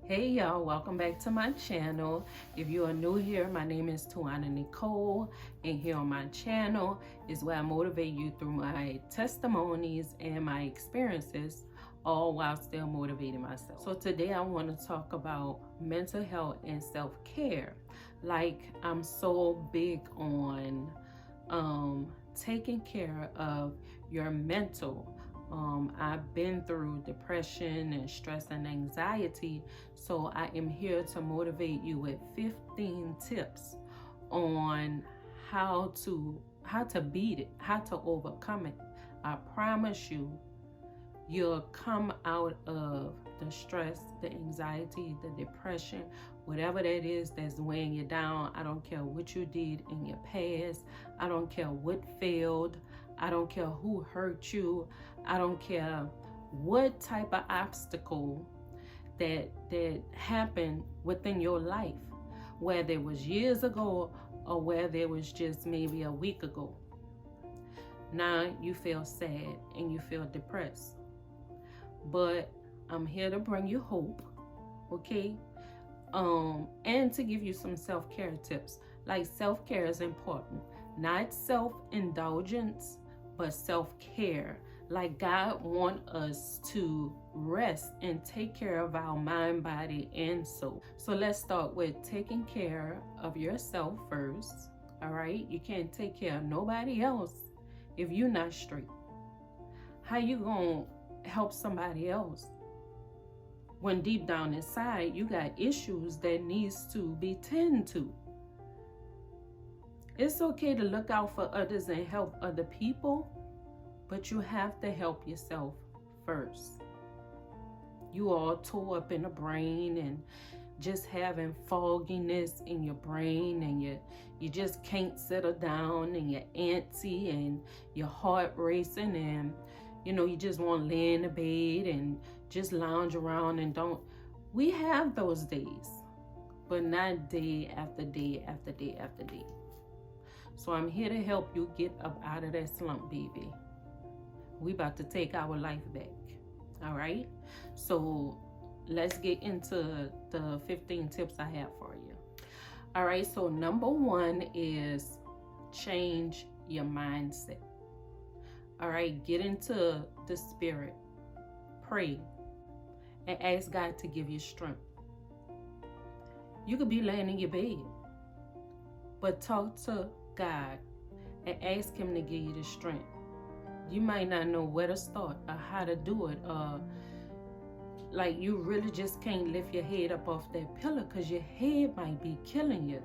Hey y'all, welcome back to my channel. If you are new here, my name is Tuana Nicole, and here on my channel is where I motivate you through my testimonies and my experiences, all while still motivating myself. So today I want to talk about mental health and self-care. Like, I'm so big on taking care of your mental. I've been through depression and stress and anxiety, so I am here to motivate you with 15 tips on how to beat it, how to overcome it. I promise you, you'll come out of the stress, the anxiety, the depression, whatever that is that's weighing you down. I don't care what you did in your past. I don't care what failed. I don't care who hurt you. I don't care what type of obstacle that happened within your life, whether it was years ago or whether it was just maybe a week ago. Now you feel sad and you feel depressed. But I'm here to bring you hope, okay? And to give you some self-care tips. Like, self-care is important. Not self-indulgence, but self-care. Like, God wants us to rest and take care of our mind, body, and soul. So let's start with taking care of yourself first, all right? You can't take care of nobody else if you're not straight. How you gonna help somebody else when deep down inside you got issues that needs to be tended to? It's okay to look out for others and help other people, but you have to help yourself first. You all tore up in the brain and just having fogginess in your brain, and you just can't settle down, and you're antsy and your heart racing, and you just want to lay in the bed and just lounge around and don't. We have those days, but not day after day after day after day. So I'm here to help you get up out of that slump, baby. We about to take our life back, all right? So let's get into the 15 tips I have for you. All right, so number one is change your mindset. All right, get into the spirit, pray, and ask God to give you strength. You could be laying in your bed, but talk to God and ask Him to give you the strength. You might not know where to start or how to do it, like you really just can't lift your head up off that pillow because your head might be killing you.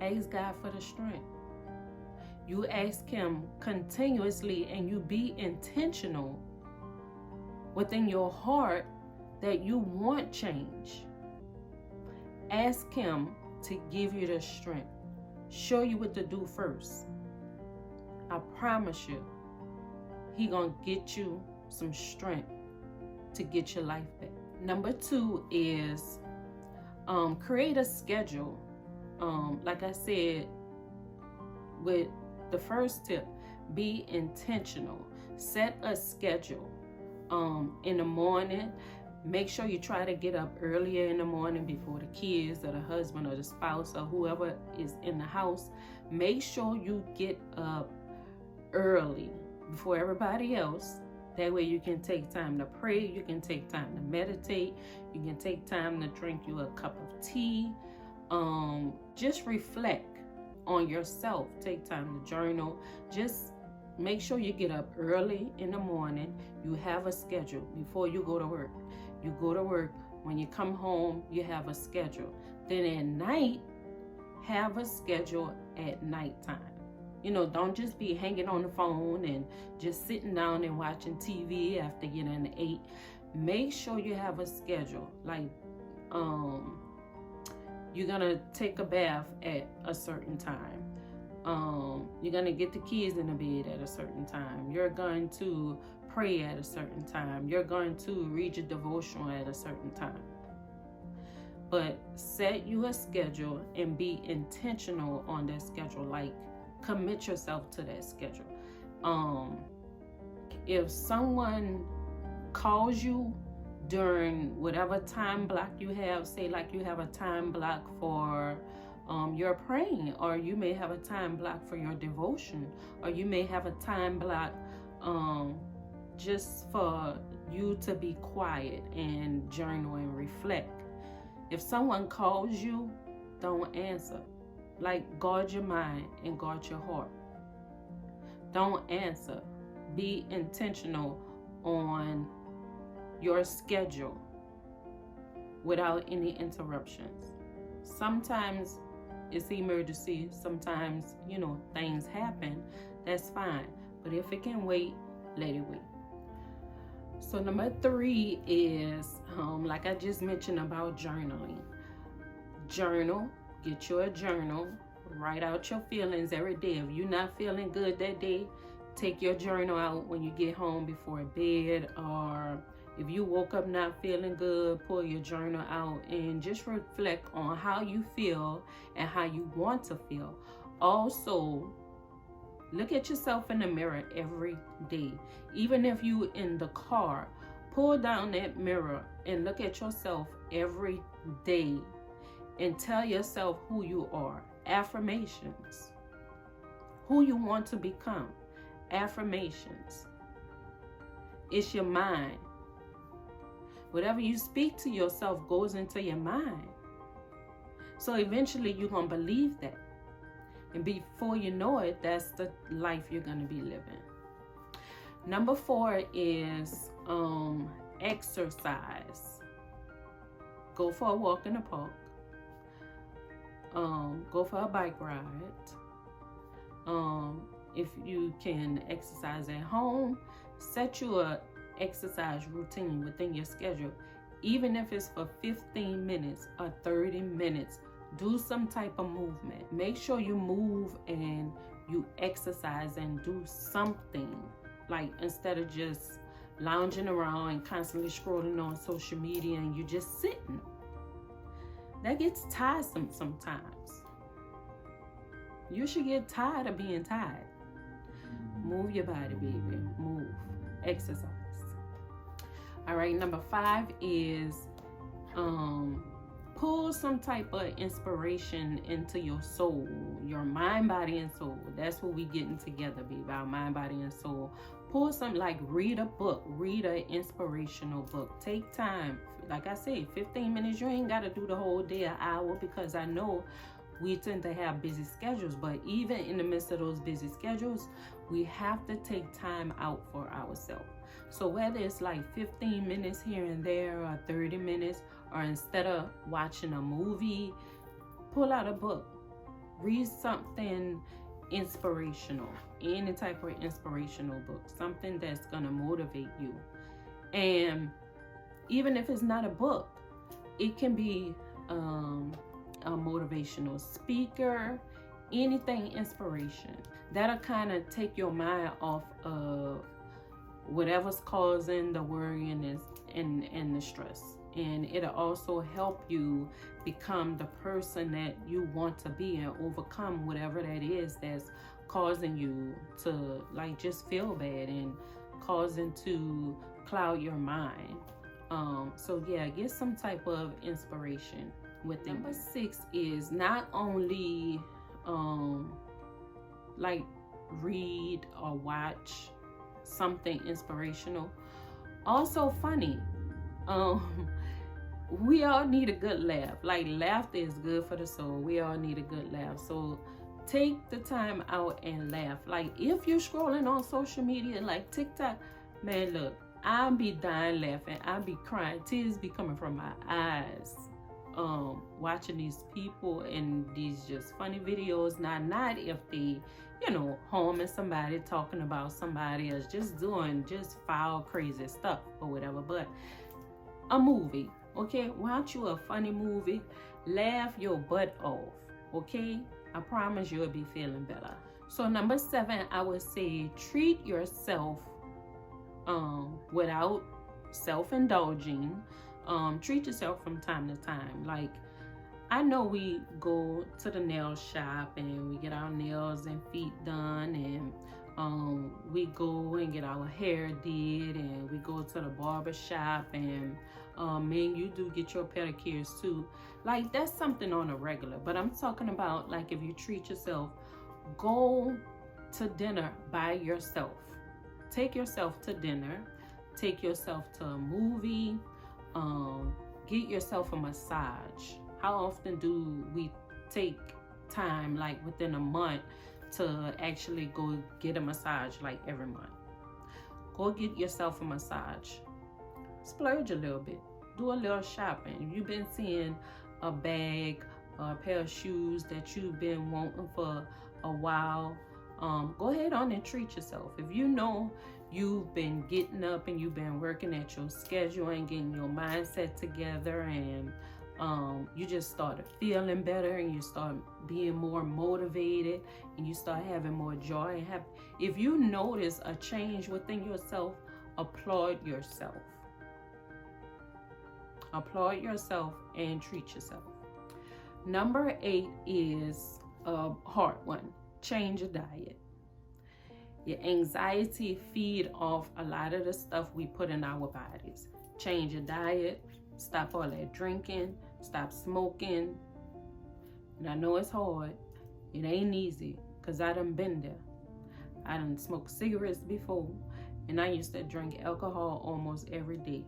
Ask God for the strength. You ask Him continuously, and you be intentional within your heart that you want change. Ask Him to give you the strength. Show you what to do first. I promise you, He gonna get you some strength to get your life back. Number two is create a schedule. Like I said with the first tip, be intentional. Set a schedule. In the morning, make sure you try to get up earlier in the morning before the kids or the husband or the spouse or whoever is in the house. Make sure you get up early before everybody else. That way you can take time to pray, you can take time to meditate, you can take time to drink you a cup of tea. Just reflect on yourself. Take time to journal. Just make sure you get up early in the morning. You have a schedule before you go to work. You go to work. When you come home, you have a schedule. Then at night, have a schedule at nighttime. Don't just be hanging on the phone and just sitting down and watching TV after getting 8. Make sure you have a schedule. Like, you're gonna take a bath at a certain time. You're gonna get the kids in the bed at a certain time. You're going to pray at a certain time. You're going to read your devotional at a certain time. But set you a schedule and be intentional on that schedule. Like, commit yourself to that schedule. If someone calls you during whatever time block you have. Say like you have a time block for your praying, or you may have a time block for your devotion, or you may have a time block just for you to be quiet and journal and reflect. If someone calls you, don't answer. Like, guard your mind and guard your heart. Don't answer. Be intentional on your schedule without any interruptions. Sometimes it's emergency. Sometimes, things happen. That's fine. But if it can wait, let it wait. So number 3 is, like I just mentioned about journaling. Journal. Get you a journal. Write out your feelings every day. If you're not feeling good that day, take your journal out when you get home before bed, or if you woke up not feeling good, pull your journal out and just reflect on how you feel and how you want to feel. Also, look at yourself in the mirror every day. Even if you in the car, pull down that mirror and look at yourself every day and tell yourself who you are. Affirmations. Who you want to become. Affirmations. It's your mind. Whatever you speak to yourself goes into your mind. So eventually you're going to believe that. And before you know it, that's the life you're going to be living. Number 4 is exercise. Go for a walk in the park. Go for a bike ride. If you can exercise at home, set you a exercise routine within your schedule. Even if it's for 15 minutes or 30 minutes, do some type of movement. Make sure you move and you exercise and do something. Like, instead of just lounging around and constantly scrolling on social media and you're just sitting. That gets tiresome sometimes. You should get tired of being tired. Move your body, baby. Move. Exercise. All right, number 5 is pull some type of inspiration into your soul, your mind, body, and soul. That's what we getting together, baby, our mind, body, and soul. Pull some, like, read a book, read an inspirational book. Take time. Like I said, 15 minutes. You ain't got to do the whole day, an hour, because I know we tend to have busy schedules. But even in the midst of those busy schedules, we have to take time out for ourselves. So whether it's like 15 minutes here and there, or 30 minutes, or instead of watching a movie, pull out a book. Read something inspirational. Any type of inspirational book. Something that's going to motivate you. And even if it's not a book, it can be a motivational speaker, anything inspiration. That'll kind of take your mind off of whatever's causing the worry and the stress. And it'll also help you become the person that you want to be and overcome whatever that is that's causing you to, like, just feel bad and causing to cloud your mind. So yeah, get some type of inspiration with it. Number 6 is not only like read or watch something inspirational, also funny. We all need a good laugh. Like, laughter is good for the soul. We all need a good laugh. So take the time out and laugh. Like, if you're scrolling on social media like TikTok, man, look, I'll be dying laughing. I'll be crying. Tears be coming from my eyes. Watching these people and these just funny videos. Not if they, harming somebody, talking about somebody else, just doing just foul, crazy stuff or whatever. But a movie, okay? Watch you a funny movie. Laugh your butt off, okay? I promise you'll be feeling better. So number 7, I would say treat yourself without self-indulging. Treat yourself from time to time. Like, I know we go to the nail shop and we get our nails and feet done, and We go and get our hair did, and we go to the barber shop, and man, you do get your pedicures too. Like, that's something on a regular. But I'm talking about, like, if you treat yourself, go to dinner by yourself. Take yourself to dinner. Take yourself to a movie. Get yourself a massage. How often do we take time, like within a month, to actually go get a massage, like every month? Go get yourself a massage. Splurge a little bit. Do a little shopping. If you've been seeing a bag, a pair of shoes that you've been wanting for a while, go ahead on and treat yourself. If you know you've been getting up and you've been working at your schedule and getting your mindset together, and you just started feeling better, and you start being more motivated, and you start having more joy and happy. If you notice a change within yourself, applaud yourself. Applaud yourself and treat yourself. Number 8 is a hard one. Change your diet. Your anxiety feed off a lot of the stuff we put in our bodies. Change your diet. Stop all that drinking. Stop smoking. And I know it's hard. It ain't easy, because I done been there. I done smoked cigarettes before, and I used to drink alcohol almost every day.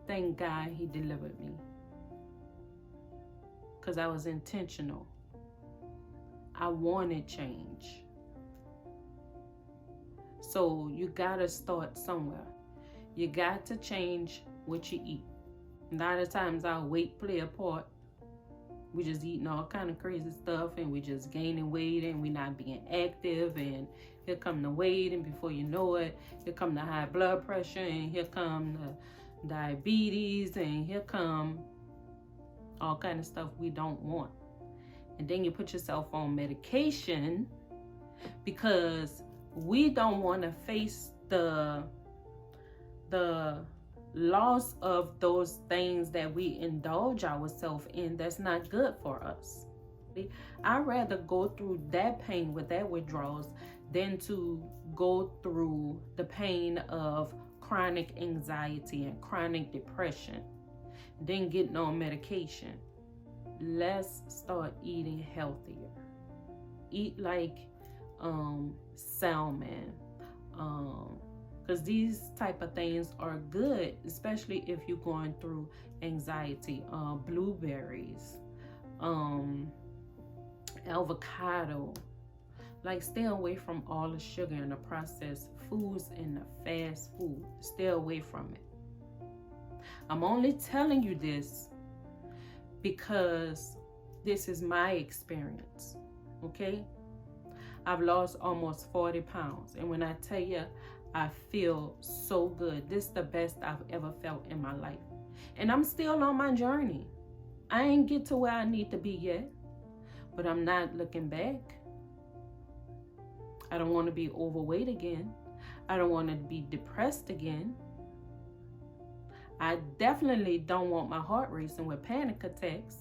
Thank God he delivered me, because I was intentional. I wanted change. So you gotta start somewhere. You got to change what you eat. A lot of times our weight play a part. We just eating all kind of crazy stuff, and we just gaining weight, and we not being active, and here come the weight, and before you know it, here come the high blood pressure, and here come the diabetes, and here come all kind of stuff we don't want. And then you put yourself on medication because we don't want to face the loss of those things that we indulge ourselves in that's not good for us. I'd rather go through that pain with that withdrawals than to go through the pain of chronic anxiety and chronic depression, then getting on medication. Let's start eating healthier. Eat like salmon, because these type of things are good, especially if you're going through anxiety. Blueberries, avocado. Like, stay away from all the sugar and the processed foods and the fast food. Stay away from it. I'm only telling you this because this is my experience, okay? I've lost almost 40 pounds. And when I tell you, I feel so good. This is the best I've ever felt in my life. And I'm still on my journey. I ain't get to where I need to be yet, but I'm not looking back. I don't want to be overweight again. I don't want to be depressed again. I definitely don't want my heart racing with panic attacks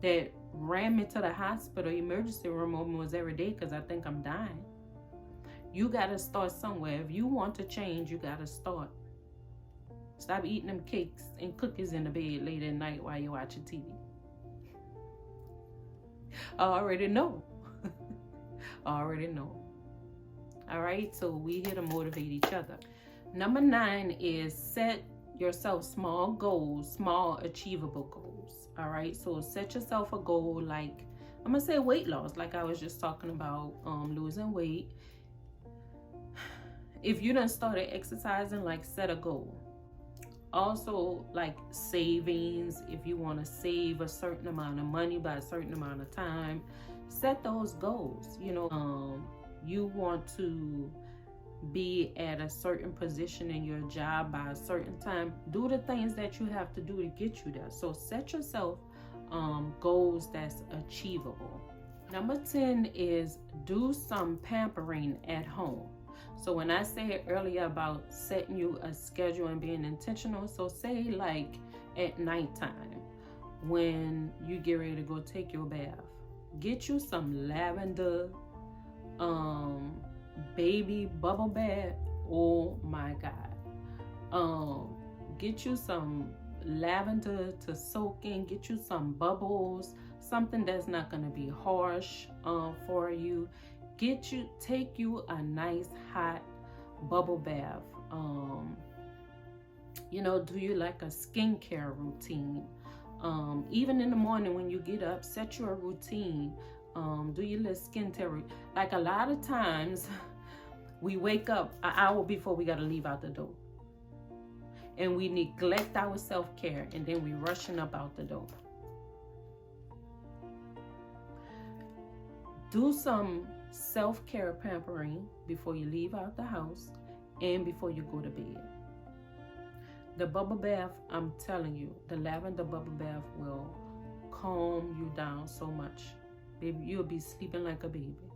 that ran me to the hospital emergency room almost every day because I think I'm dying. You got to start somewhere. If you want to change, you got to start. Stop eating them cakes and cookies in the bed late at night while you're watching TV. I already know. I already know. All right, so we here to motivate each other. Number 9 is set yourself small goals, small achievable goals. All right, so set yourself a goal, like I'm gonna say weight loss, like I was just talking about, losing weight. If you done started exercising, like, set a goal. Also, like savings, if you want to save a certain amount of money by a certain amount of time, set those goals. You know, you want to be at a certain position in your job by a certain time. Do the things that you have to do to get you there. So set yourself goals that's achievable. Number 10 is do some pampering at home. So when I said earlier about setting you a schedule and being intentional, so say like at nighttime when you get ready to go take your bath, get you some lavender baby bubble bath. Oh my God. Get you some lavender to soak in, get you some bubbles, something that's not going to be harsh for you. Take you a nice hot bubble bath. Do you like a skincare routine? Even in the morning when you get up, set your routine. Do your little skincare. Like a lot of times, we wake up an hour before we got to leave out the door. And we neglect our self-care, and then we rushing up out the door. Do some self-care pampering before you leave out the house and before you go to bed. The bubble bath, I'm telling you, the lavender bubble bath will calm you down so much. Baby, you'll be sleeping like a baby.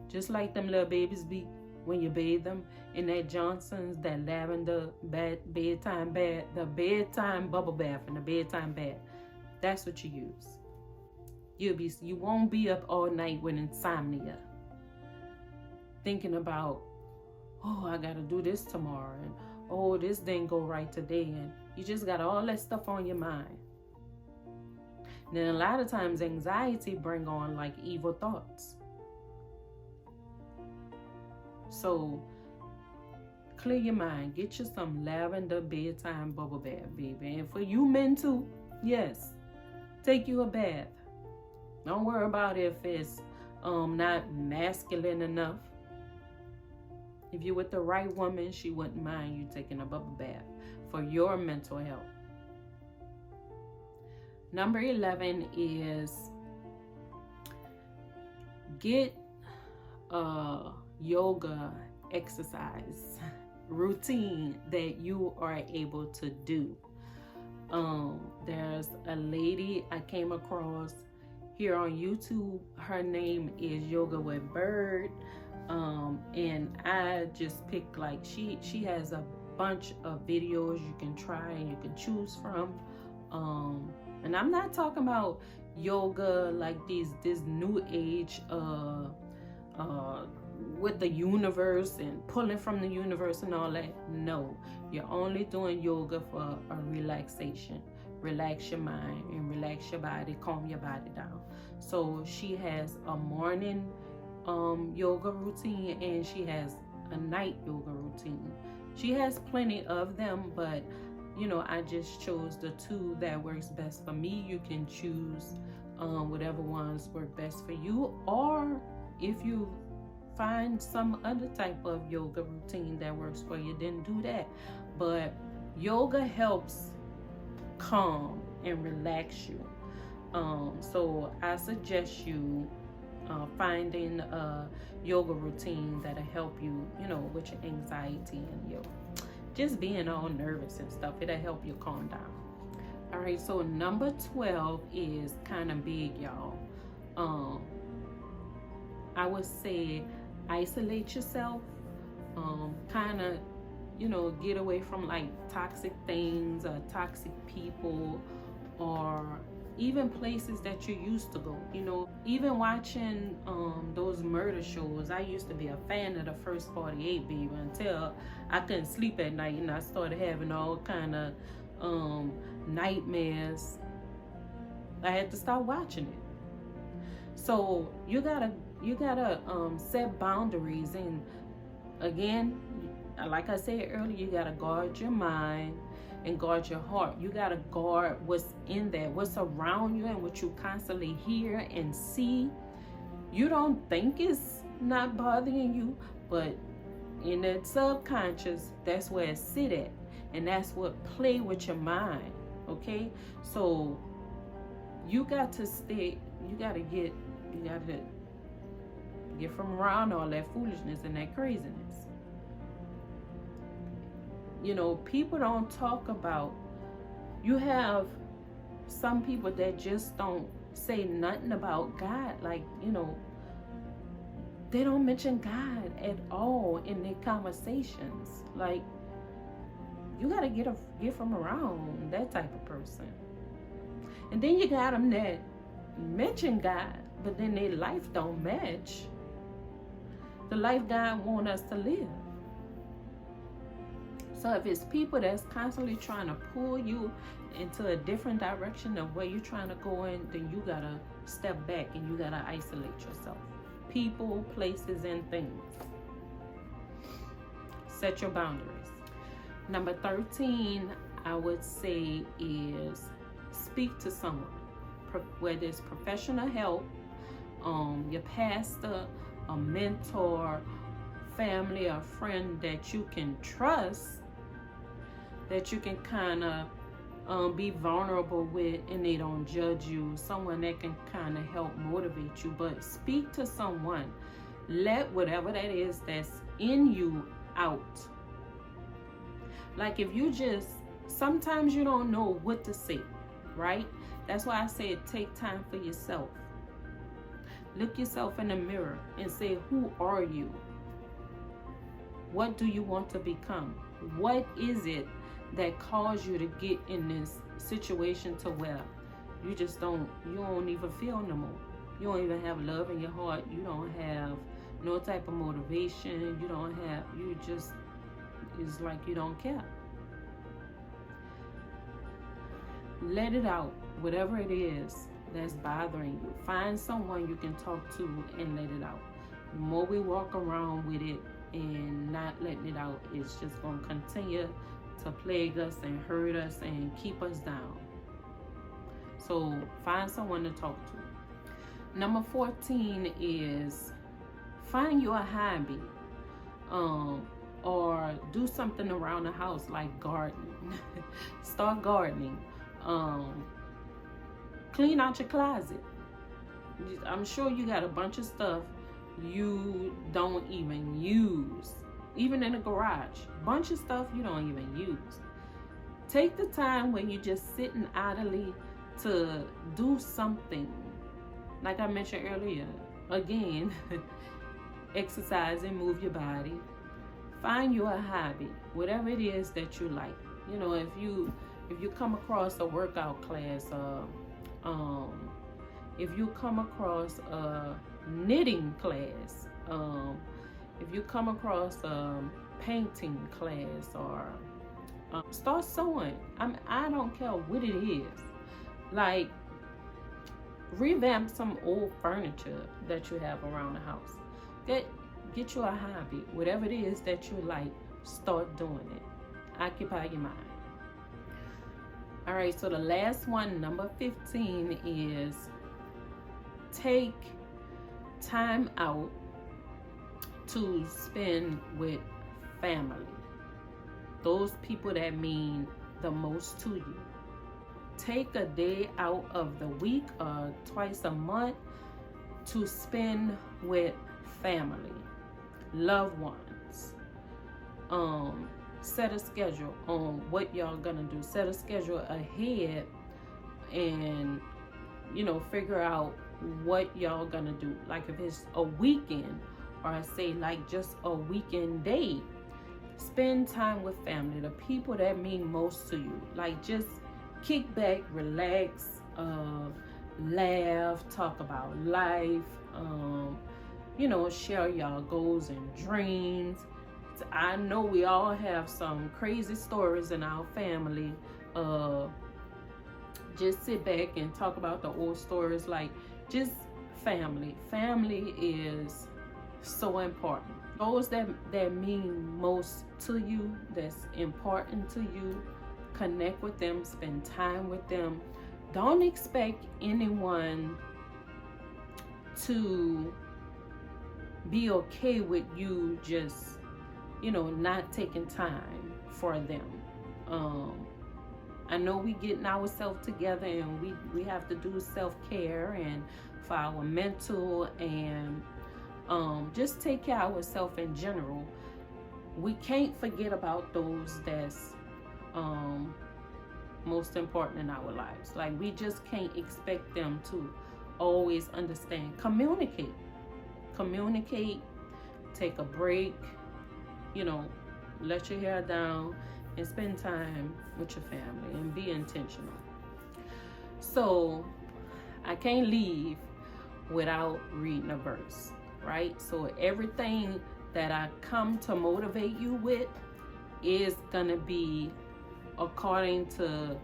Just like them little babies be when you bathe them in that Johnson's, that lavender bedtime bath, the bedtime bubble bath and the bedtime bath. That's what you use. You won't be up all night with insomnia, thinking about, oh, I gotta do this tomorrow, and oh, this didn't go right today, and you just got all that stuff on your mind. Then a lot of times anxiety bring on like evil thoughts. So clear your mind. Get you some lavender bedtime bubble bath, baby. And for you men too, yes, take you a bath. Don't worry about if it's not masculine enough. If you're with the right woman, she wouldn't mind you taking a bubble bath for your mental health. Number 11 is get a yoga exercise routine that you are able to do. There's a lady I came across here on YouTube. Her name is Yoga with Bird. And I just picked, like, she has a bunch of videos you can try and you can choose from. And I'm not talking about yoga like this new age with the universe and pulling from the universe and all that. No, you're only doing yoga for a relaxation. Relax your mind and relax your body, calm your body down. So she has a morning yoga routine and she has a night yoga routine. She has plenty of them, but I just chose the two that works best for me. You can choose whatever ones work best for you, or if you find some other type of yoga routine that works for you, then do that. But yoga helps calm and relax you. So I suggest you finding a yoga routine that'll help you, with your anxiety and your just being all nervous and stuff. It'll help you calm down. All right, so number 12 is kind of big, y'all. I would say isolate yourself. Kind of, get away from like toxic things or toxic people, or even places that you used to go. Even watching those murder shows. I used to be a fan of the first 48, baby, until I couldn't sleep at night and I started having all kind of nightmares. I had to stop watching it. So you gotta set boundaries, and again, like I said earlier, you gotta guard your mind and guard your heart. You gotta guard what's in there, what's around you, and what you constantly hear and see. You don't think it's not bothering you, but in that subconscious, that's where it sit at, and that's what play with your mind. Okay, so you got to get from around all that foolishness and that craziness. People don't talk about, you have some people that just don't say nothing about God. Like, they don't mention God at all in their conversations. Like, you got to get from around that type of person. And then you got them that mention God, but then their life don't match. the life God wants us to live. So if it's people that's constantly trying to pull you into a different direction of where you're trying to go in, then you gotta step back and you gotta isolate yourself. People, places, and things. Set your boundaries. Number 13, I would say, is speak to someone. Whether it's professional help, your pastor, a mentor, family, or friend that you can trust, that you can kind of be vulnerable with and they don't judge you, someone that can kind of help motivate you. But speak to someone. Let whatever that is that's in you out. Like if you just, sometimes you don't know what to say, right? That's why I say take time for yourself. Look yourself in the mirror and say, who are you? What do you want to become? What is it that caused you to get in this situation to where you don't even feel no more? You don't even have love in your heart. You don't have no type of motivation. It's like you don't care. Let it out, whatever it is that's bothering you. Find someone you can talk to and let it out. The more we walk around with it and not letting it out, it's just going to continue to plague us and hurt us and keep us down. So find someone to talk to. Number 14 is find your hobby, or do something around the house like gardening. Start gardening. Clean out your closet. I'm sure you got a bunch of stuff you don't even use. Even in the garage, bunch of stuff you don't even use. Take the time when you're just sitting idly to do something. Like I mentioned earlier, again, exercise and move your body. Find your hobby, whatever it is that you like. You know, if you come across a workout class, if you come across a knitting class, if you come across a painting class, or start sewing. I don't care what it is. Like, revamp some old furniture that you have around the house. Get you a hobby. Whatever it is that you like, start doing it. Occupy your mind. All right, so the last one, number 15, is take time out to spend with family. Those people that mean the most to you. Take a day out of the week or twice a month to spend with family, loved ones. Set a schedule on what y'all gonna do. Set a schedule ahead and, figure out what y'all gonna do. Like if it's a weekend, or I say like just a weekend day, spend time with family, the people that mean most to you. Like just kick back, relax, laugh, talk about life, share y'all goals and dreams. I know we all have some crazy stories in our family. Just sit back and talk about the old stories. Like just family. Family is so important. Those that mean most to you, that's important to you, connect with them, spend time with them. Don't expect anyone to be okay with you just not taking time for them. I know we getting ourselves together and we have to do self-care and for our mental and just take care of ourselves in general. We can't forget about those that's most important in our lives. Like we just can't expect them to always understand. Communicate, take a break, let your hair down and spend time with your family and be intentional. So I can't leave without reading a verse, right? So everything that I come to motivate you with is going to be according to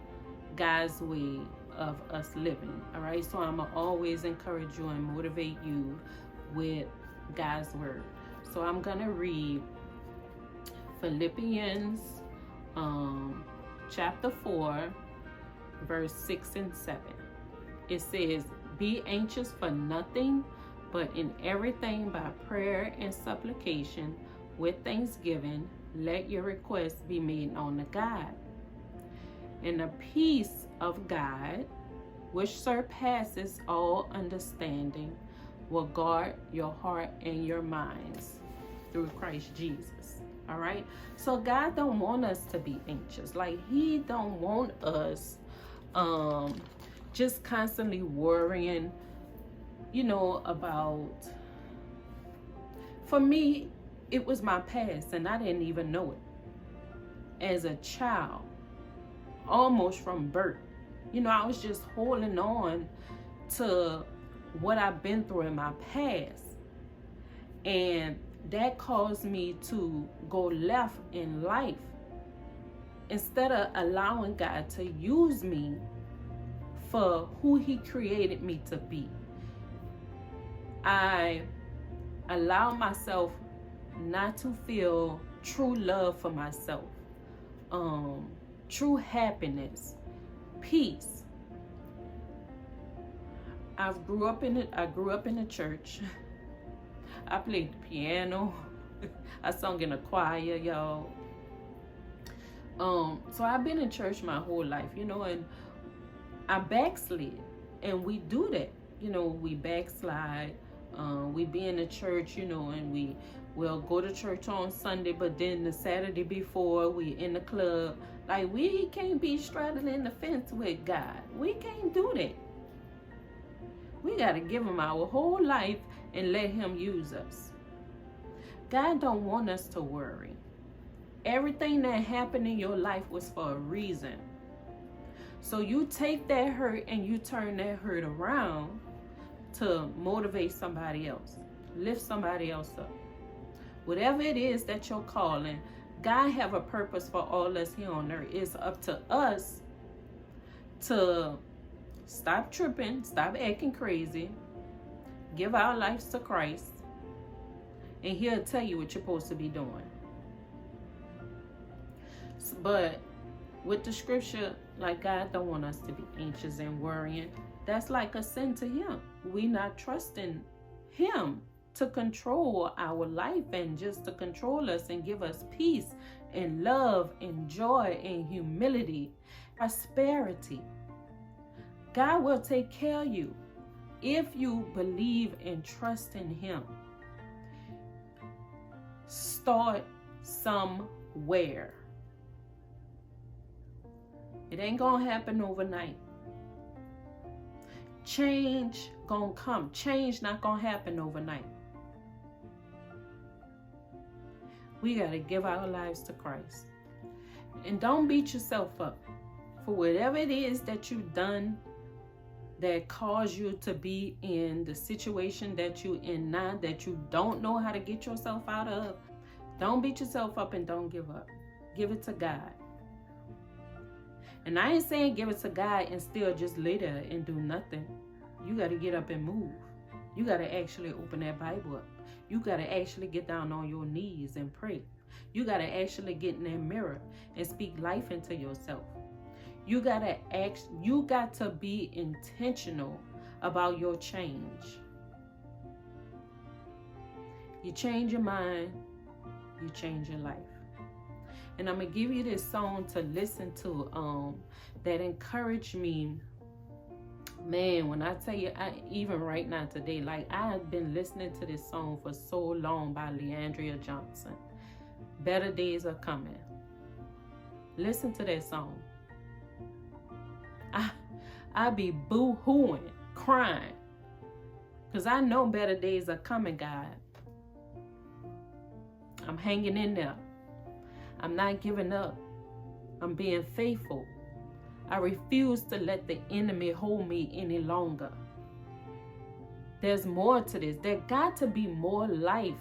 God's way of us living, all right? So I'm going to always encourage you and motivate you with God's word. So I'm going to read Philippians chapter 4, verse 6 and 7. It says, "Be anxious for nothing, but in everything by prayer and supplication with thanksgiving, let your requests be made known to God. And the peace of God, which surpasses all understanding, will guard your heart and your minds through Christ Jesus." All right? So God don't want us to be anxious. Like, he don't want us just constantly worrying, about, for me, it was my past and I didn't even know it. As a child, almost from birth, I was just holding on to what I've been through in my past. And that caused me to go left in life instead of allowing God to use me for who he created me to be. I allowed myself not to feel true love for myself, true happiness, peace. I grew up in the church. I played the piano. I sung in a choir, y'all. So I've been in church my whole life, and I backslid. And we do that. We backslide. We be in the church, and we'll go to church on Sunday, but then the Saturday before we in the club. Like, we can't be straddling the fence with God. We can't do that. We got to give him our whole life and let him use us. God don't want us to worry. Everything that happened in your life was for a reason. So you take that hurt and you turn that hurt around to motivate somebody else, lift somebody else up. Whatever it is that you're calling, God have a purpose for all us here on earth. It's up to us to stop tripping, stop acting crazy, give our lives to Christ, and he'll tell you what you're supposed to be doing. But with the scripture, like, God don't want us to be anxious and worrying. That's like a sin to him. We not trusting him to control our life and just to control us and give us peace and love and joy and humility, prosperity. God will take care of you if you believe and trust in him. Start somewhere. It ain't gonna happen overnight. Change gonna come. Change not gonna happen overnight. We gotta give our lives to Christ. And don't beat yourself up for whatever it is that you've done that caused you to be in the situation that you're in now, that you don't know how to get yourself out of. Don't beat yourself up and don't give up. Give it to God. And I ain't saying give it to God and still just lay there and do nothing. You got to get up and move. You got to actually open that Bible up. You got to actually get down on your knees and pray. You got to actually get in that mirror and speak life into yourself. You got to be intentional about your change. You change your mind, you change your life. And I'm going to give you this song to listen to that encouraged me. Man, when I tell you, even right now today, like, I have been listening to this song for so long by Leandria Johnson. Better Days Are Coming. Listen to that song. I be boo-hooing, crying, because I know better days are coming, God. I'm hanging in there. I'm not giving up. I'm being faithful. I refuse to let the enemy hold me any longer. There's more to this. There got to be more life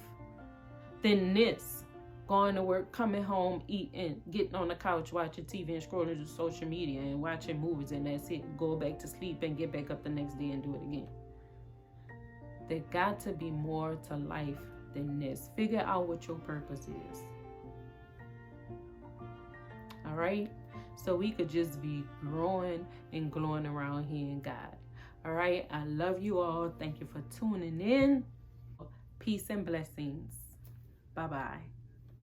than this. Going to work, coming home, eating, getting on the couch, watching TV and scrolling through social media and watching movies, and that's it. Go back to sleep and get back up the next day and do it again. There got to be more to life than this. Figure out what your purpose is. All right? So we could just be growing and glowing around here in God. All right? I love you all. Thank you for tuning in. Peace and blessings. Bye-bye.